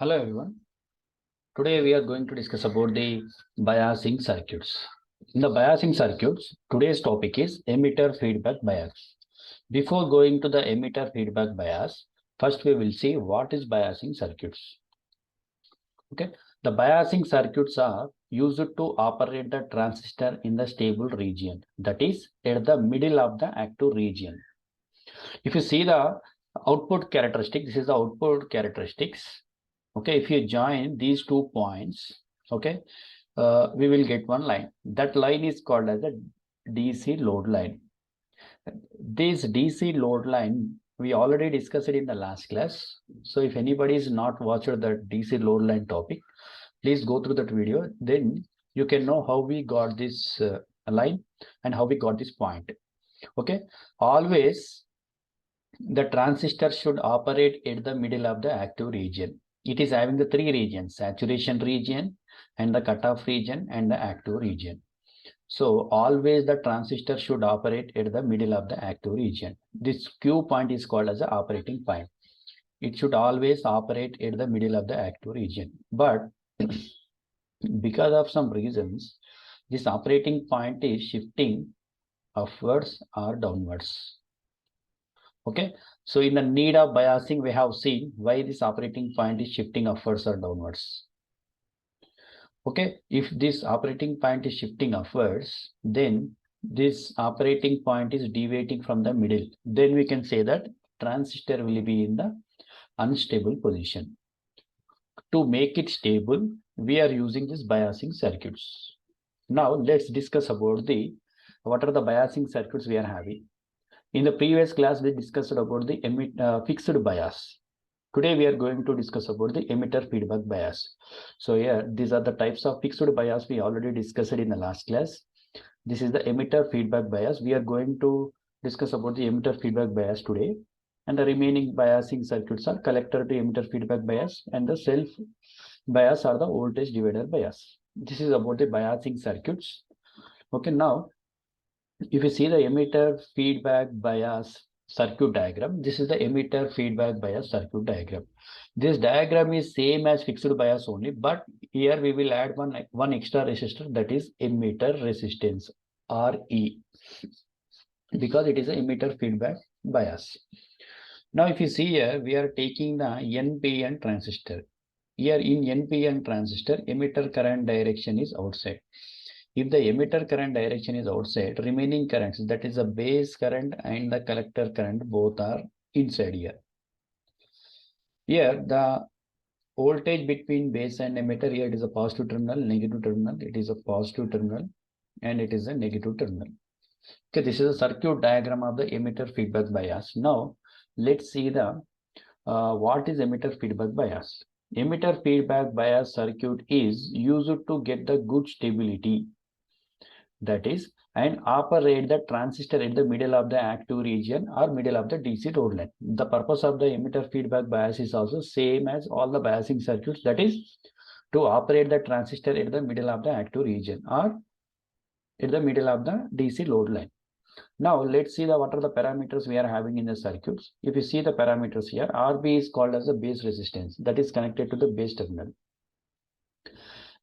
Hello everyone. Today we are going to discuss about the biasing circuits. In the biasing circuits, today's topic is emitter feedback bias. Before going to the emitter feedback bias, first we will see what is biasing circuits. Okay, the biasing circuits are used to operate the transistor in the stable region, that is at the middle of the active region. If you see the output characteristic, this is the output characteristics. Okay, if you join these 2 points, okay, we will get one line. That line is called as a DC load line. This DC load line we already discussed it in the last class. So if anybody is not watched the DC load line topic, please go through that video. Then you can know how we got this line and how we got this point. Okay, always the transistor should operate at the middle of the active region. It is having the 3 regions: saturation region, and the cutoff region, and the active region. So always the transistor should operate at the middle of the active region. This Q point is called as the operating point. It should always operate at the middle of the active region. But because of some reasons, this operating point is shifting upwards or downwards. Okay, so in the need of biasing, we have seen why this operating point is shifting upwards or downwards. Okay, if this operating point is shifting upwards, then this operating point is deviating from the middle. Then we can say that transistor will be in the unstable position. To make it stable, we are using this biasing circuits. Now let's discuss about what are the biasing circuits we are having. In the previous class, we discussed about the fixed bias. Today, we are going to discuss about the emitter feedback bias. So here, these are the types of fixed bias we already discussed in the last class. This is the emitter feedback bias. We are going to discuss about the emitter feedback bias today. And the remaining biasing circuits are collector to emitter feedback bias, and the self bias are the voltage divider bias. This is about the biasing circuits. Okay, now if you see the emitter feedback bias circuit diagram, this is the emitter feedback bias circuit diagram. This diagram is same as fixed bias only, but here we will add one extra resistor, that is emitter resistance, RE, because it is an emitter feedback bias. Now if you see here, we are taking the NPN transistor. Here in NPN transistor, emitter current direction is outside. If the emitter current direction is outside, remaining currents, that is the base current and the collector current, both are inside here. Here the voltage between base and emitter, here it is a positive terminal, negative terminal, it is a positive terminal, and it is a negative terminal. Okay, this is a circuit diagram of the emitter feedback bias. Now let's see the what is emitter feedback bias. Emitter feedback bias circuit is used to get the good stability, that is, and operate the transistor at the middle of the active region or middle of the DC load line. The purpose of the emitter feedback bias is also same as all the biasing circuits, that is to operate the transistor at the middle of the active region or at the middle of the DC load line. Now let's see what are the parameters we are having in the circuits. If you see the parameters here, RB is called as the base resistance, that is connected to the base terminal.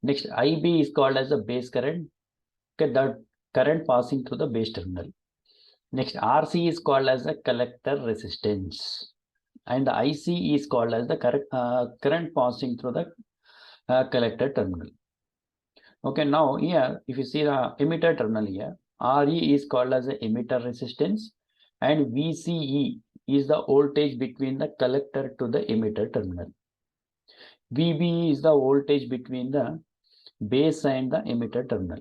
Next, IB is called as the base current, okay, the current passing through the base terminal. Next, RC is called as the collector resistance, and the IC is called as the current passing through the collector terminal. Okay, now here if you see the emitter terminal here, RE is called as the emitter resistance, and VCE is the voltage between the collector to the emitter terminal. VB is the voltage between the base and the emitter terminal.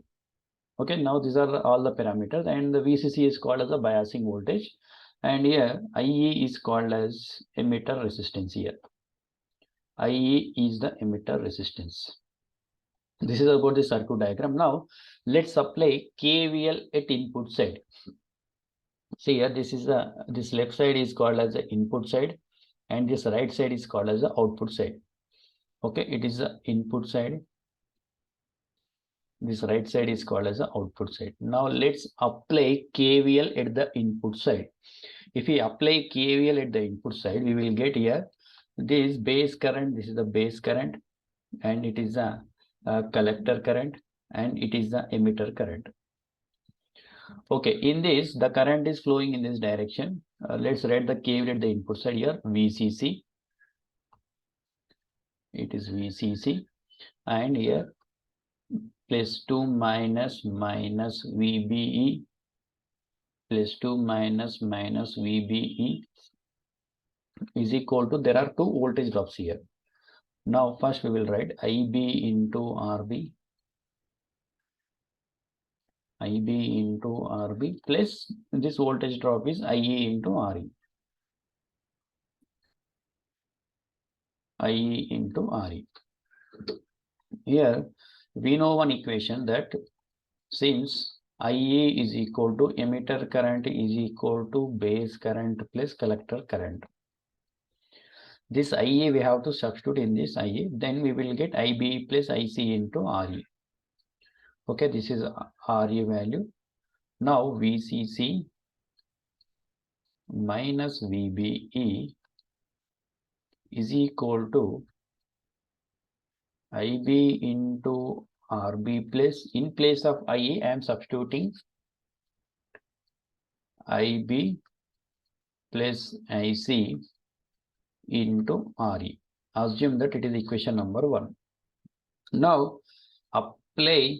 Okay, now these are all the parameters, and the VCC is called as the biasing voltage, and here IE is called as emitter resistance. Here IE is the emitter resistance. This is about the circuit diagram. Now let's apply KVL at input side. See here, this left side is called as the input side, and this right side is called as the output side. Okay, it is the input side. This right side is called as the output side. Now let's apply KVL at the input side. If we apply KVL at the input side, we will get here this base current, this is the base current, and it is the collector current, and it is the emitter current. Okay, in this, the current is flowing in this direction. Let's write the KVL at the input side here, VCC. It is VCC, and here plus 2 minus VBE, plus 2 minus VBE is equal to, there are two voltage drops here. Now first we will write IB into RB, IB into RB plus this voltage drop is IE into RE, IE into RE. Here we know one equation that since IE is equal to emitter current is equal to base current plus collector current. This IE we have to substitute in this IE, then we will get IB plus IC into RE. Okay, this is RE value. Now VCC minus VBE is equal to IB into RB plus, in place of IE I am substituting IB plus IC into RE. Assume that it is equation number 1. Now apply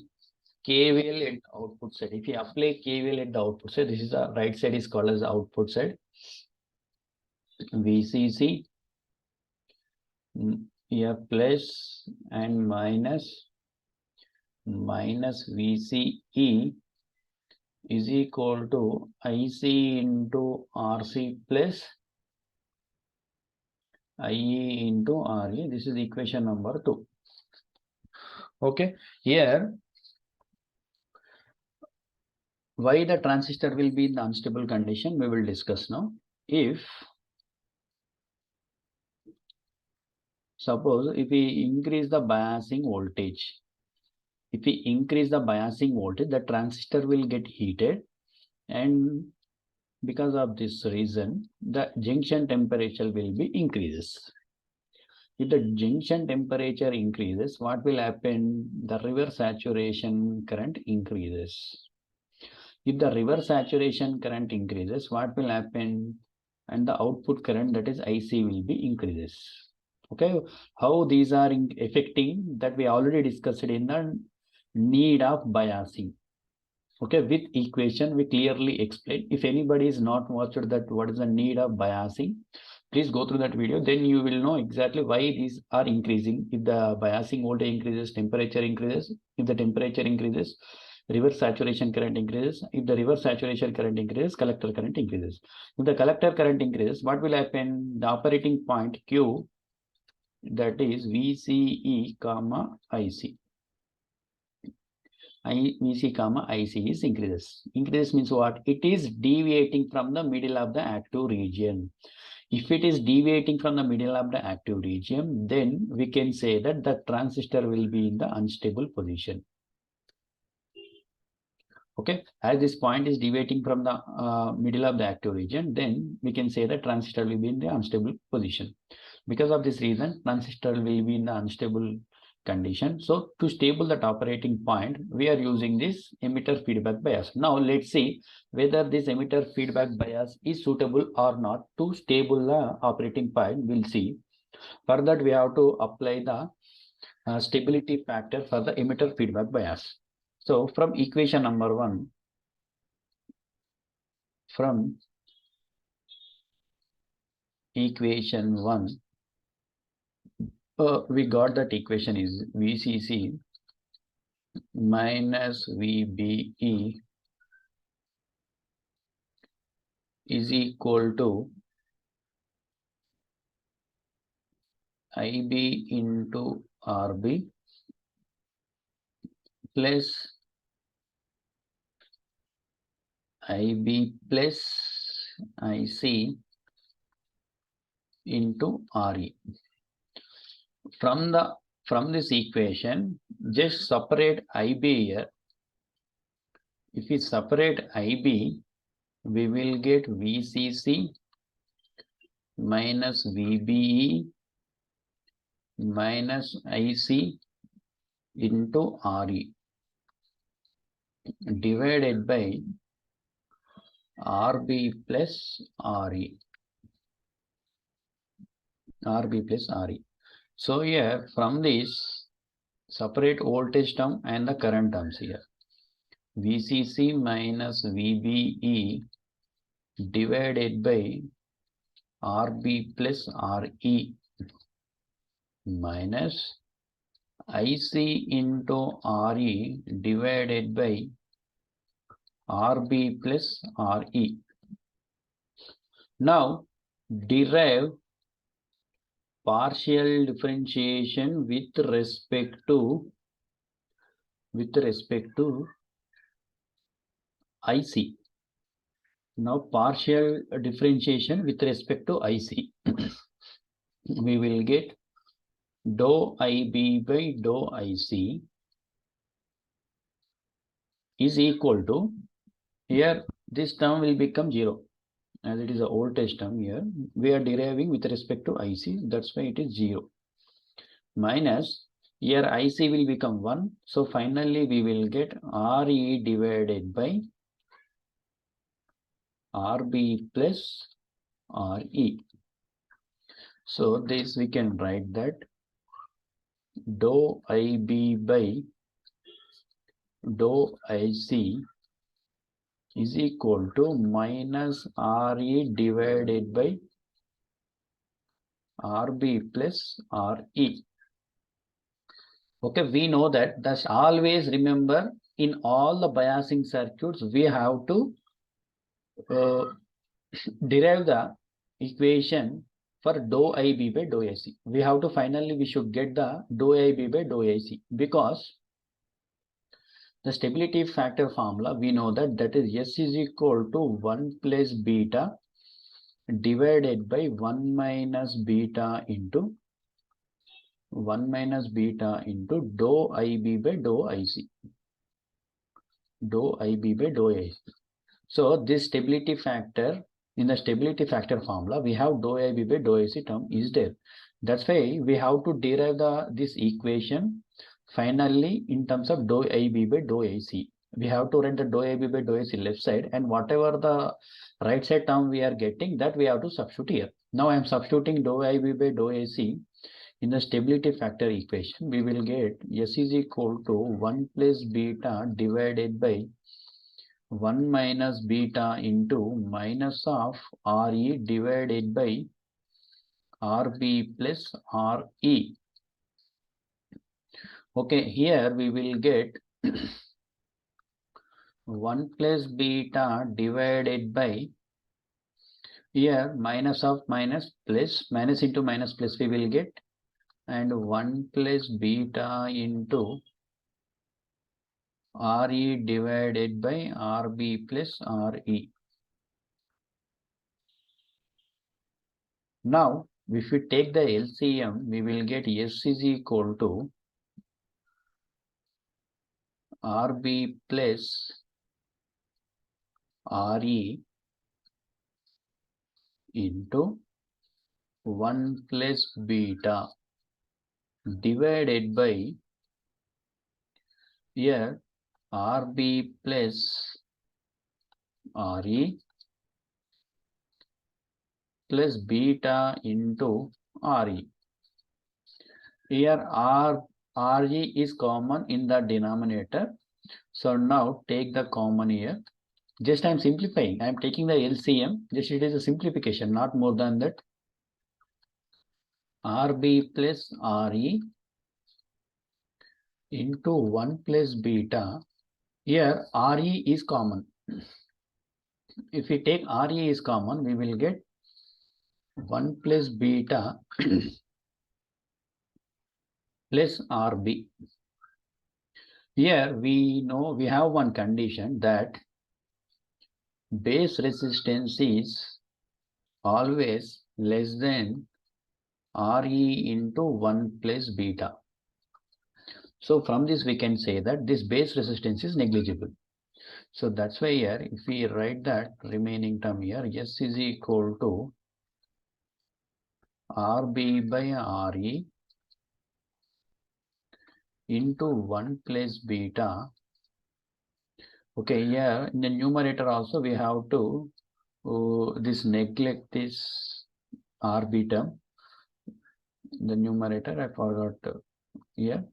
KVL at output side. If you apply KVL at the output side, this is the right side is called as the output side. VCC here plus and minus VCE is equal to IC into RC plus IE into RE. This is equation number 2. Okay, here why the transistor will be in the unstable condition we will discuss now. If suppose if we increase the biasing voltage, the transistor will get heated, and because of this reason the junction temperature will be increases. If the junction temperature increases, what will happen? The reverse saturation current increases. If the reverse saturation current increases, what will happen? And the output current, that is IC, will be increases. Okay, how these are affecting, that we already discussed in the need of biasing. Okay, with equation we clearly explain. If anybody is not watched that what is the need of biasing, please go through that video, then you will know exactly why these are increasing. If the biasing voltage increases, temperature increases. If the temperature increases, reverse saturation current increases. If the reverse saturation current increases, collector current increases. If the collector current increases, what will happen? The operating point Q, that is VCE comma IC. VC comma IC is increases. Increases means what? It is deviating from the middle of the active region. If it is deviating from the middle of the active region, then we can say that the transistor will be in the unstable position. Okay, as this point is deviating from the middle of the active region, then we can say that transistor will be in the unstable position. Because of this reason, transistor will be in the unstable condition. So to stable that operating point, we are using this emitter feedback bias. Now let's see whether this emitter feedback bias is suitable or not to stable the operating point. We'll see. For that, we have to apply the stability factor for the emitter feedback bias. So from equation number 1, from equation 1, we got that equation is VCC minus VBE is equal to IB into RB plus IB plus IC into RE. From this equation, just separate IB here. If we separate IB, we will get VCC minus VBE minus IC into RE divided by RB plus RE. RB plus RE. So here from this separate voltage term and the current terms here. VCC minus VBE divided by RB plus RE minus IC into RE divided by RB plus RE. Now derive partial differentiation with respect to IC. Now partial differentiation with respect to IC. We will get dou IB by dou IC is equal to, here this term will become 0 as it is a voltage term. Here we are deriving with respect to IC, that's why it is 0, minus here IC will become 1, so finally we will get RE divided by RB plus RE. So this we can write that dou IB by dou IC is equal to minus RE divided by RB plus RE. Okay, we know that. Thus always remember, in all the biasing circuits we have to derive the equation for dou IB by dou AC. We have to finally we should get the dou IB by dou AC, because the stability factor formula we know that is S is equal to 1 plus beta divided by 1 minus beta into dou IB by dou IC. Dou IB by dou IC. So this stability factor, in the stability factor formula we have dou IB by dou IC term is there. That's why we have to derive this equation finally in terms of dou IB by dou AC. We have to write the dou IB by dou AC left side, and whatever the right side term we are getting, that we have to substitute here. Now I am substituting dou IB by dou AC in the stability factor equation. We will get S is equal to 1 plus beta divided by 1 minus beta into minus of RE divided by RB plus RE. Okay, here we will get 1 plus beta divided by, here minus of minus plus, minus into minus plus we will get, and 1 plus beta into RE divided by RB plus RE. Now if we take the LCM, we will get S is equal to RB plus RE into 1 plus beta divided by, here RB plus RE plus beta into RE. Here RE is common in the denominator. So now take the common here. Just I am simplifying. I am taking the LCM. Just it is a simplification, not more than that. RB plus RE into 1 plus beta. Here RE is common. If we take RE is common, we will get 1 plus beta plus RB. Here we know we have one condition, that base resistance is always less than RE into 1 plus beta. So from this we can say that this base resistance is negligible. So that's why here if we write that remaining term here, S is equal to RB by RE into 1 plus beta. Okay, here in the numerator also we have to this neglect this RB term. In the numerator, I forgot here.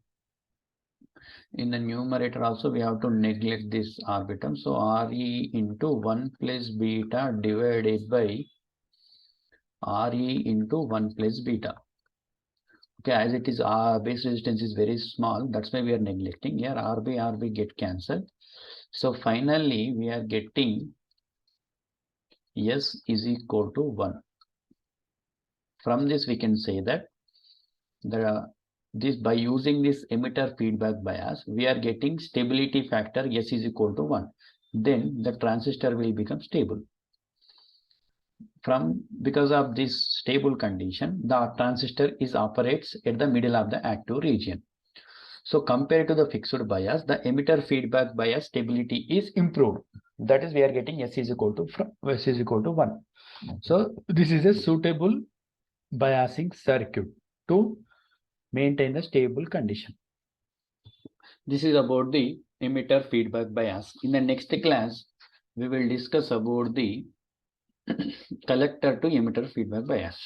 In the numerator also we have to neglect this RB term. So RE into 1 plus beta divided by RE into 1 plus beta. Okay, as it is our base resistance is very small, that's why we are neglecting. Here RB get cancelled. So finally we are getting S is equal to 1. From this we can say that this by using this emitter feedback bias, we are getting stability factor S is equal to 1. Then the transistor will become stable. Because of this stable condition, the transistor operates at the middle of the active region. So compared to the fixed bias, the emitter feedback bias stability is improved. That is, we are getting S is equal to 1. So this is a suitable biasing circuit to maintain the stable condition. This is about the emitter feedback bias. In the next class, we will discuss about the collector to emitter feedback bias.